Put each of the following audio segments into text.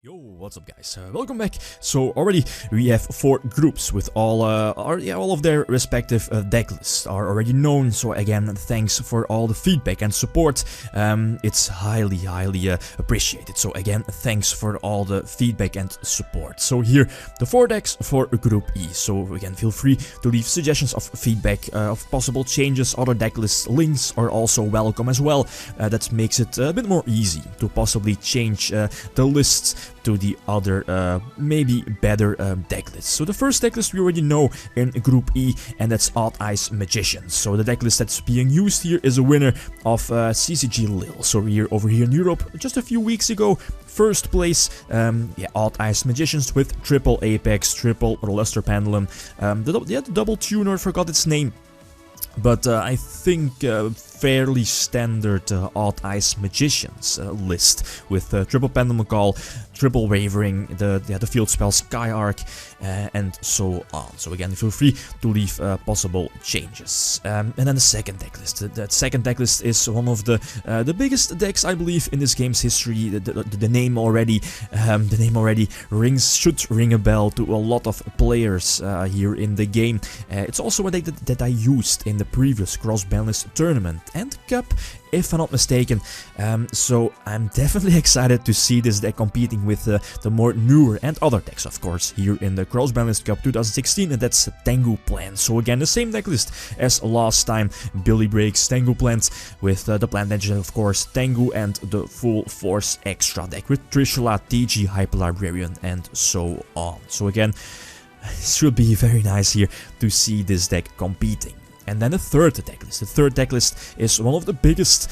Yo, what's up guys, welcome back. So already we have 4 groups with all of their respective deck lists are already known. So again, thanks for all the feedback and support. It's highly appreciated. So again, thanks for all the feedback and support. So here, the 4 decks for Group E. So again, feel free to leave suggestions of feedback, of possible changes, other deck list links are also welcome as well. That makes it a bit more easy to possibly change the lists to the other, maybe better deck lists. So the first deck list we already know in Group E, and that's Odd Eyes Magicians. So the deck list that's being used here is a winner of CCG Lille. So over here in Europe, just a few weeks ago, first place, Odd Eyes Magicians with triple Apex, triple Luster Pendulum, the double tuner, forgot its name. But I think fairly standard Odd Eyes Magicians list with triple Pendulum Call, triple Wavering, the field spell Sky Arc, and so on. So again, feel free to leave possible changes. And then the second deck list. That second deck list is one of the biggest decks, I believe, in this game's history. The name already should ring a bell to a lot of players here in the game. It's also a deck that I used in the previous Cross-Banlist tournament and cup, if I'm not mistaken. So I'm definitely excited to see this deck competing with the more newer and other decks, of course, here in the Cross-Banlist Cup 2016, and that's Tengu Plan. So again, the same deck list as last time, Billy Breaks Tengu Plant, with the plant engine, of course, Tengu, and the full force extra deck with Trishula, TG, Hyper Librarian, and so on. So again, it should be very nice here to see this deck competing. And then the third deck list. The third deck list is one of the biggest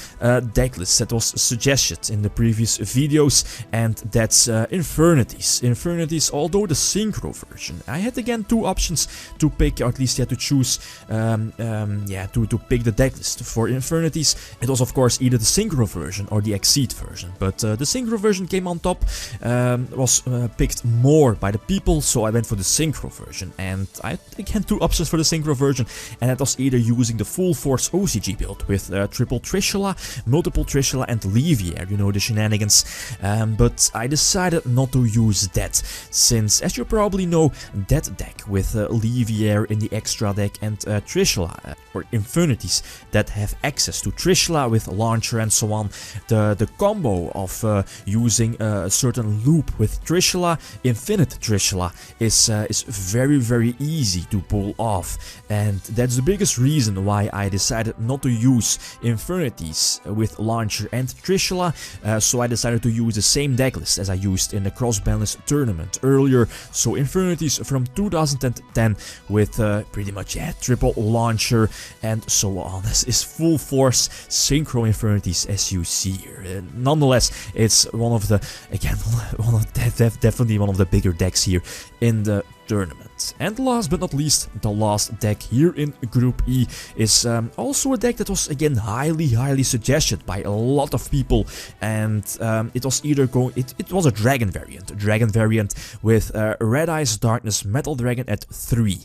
deck lists that was suggested in the previous videos, and that's Infernities. Infernities, although the Synchro version. I had again 2 options to pick, or at least to choose, to pick the deck list for Infernities. It was of course either the Synchro version or the Exceed version, but the Synchro version came on top, was picked more by the people, so I went for the Synchro version. And I had again 2 options for the Synchro version, and that was either using the full force OCG build with triple Trishula, multiple Trishula, and Levier, you know, the shenanigans. But I decided not to use that, since, as you probably know, that deck with Levier in the extra deck and Trishula, or Infinities that have access to Trishula with Launcher and so on, the combo of using a certain loop with Trishula, Infinite Trishula, is very easy to pull off, and that's the biggest reason why I decided not to use Infinities with Launcher and Trishula. So I decided to use the same deck list as I used in the Cross-Banlist tournament earlier. So Infinities from 2010 with pretty much triple Launcher and so on. This is full force Synchro Infinities, as you see here. Nonetheless, it's one of the, again, definitely one of the bigger decks here in the tournament. And last but not least, the last deck here in Group E is also a deck that was again highly suggested by a lot of people, and it was either it was a dragon variant with Red Eyes Darkness Metal Dragon at 3.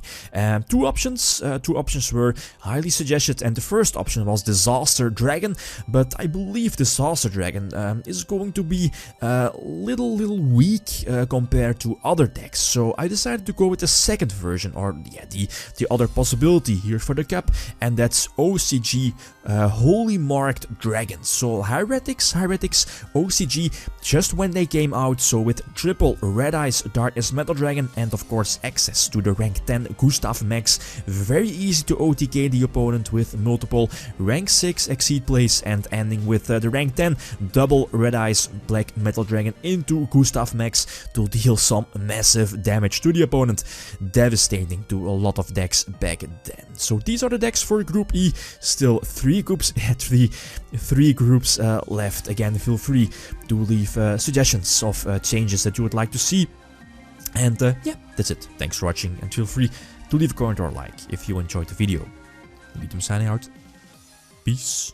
Two options were highly suggested, and the first option was Disaster Dragon, but I believe Disaster Dragon is going to be a little weak compared to other decks, so I decided to go with the second version, or the other possibility here for the cup, and that's OCG Holy Marked Dragons. So Heretics OCG just when they came out, so with triple Red Eyes Darkness Metal Dragon and of course access to the rank 10 Gustav Max, very easy to OTK the opponent with multiple rank 6 Exceed plays, and ending with the rank 10 double Red Eyes Black Metal Dragon into Gustav Max to deal some massive damage to the opponent, devastating to a lot of decks back then. So these are the decks for Group E. Still 3 groups, three groups left. Again, feel free to leave suggestions of changes that you would like to see. And that's it. Thanks for watching, and feel free to leave a comment or a like if you enjoyed the video. I'm signing out. Peace.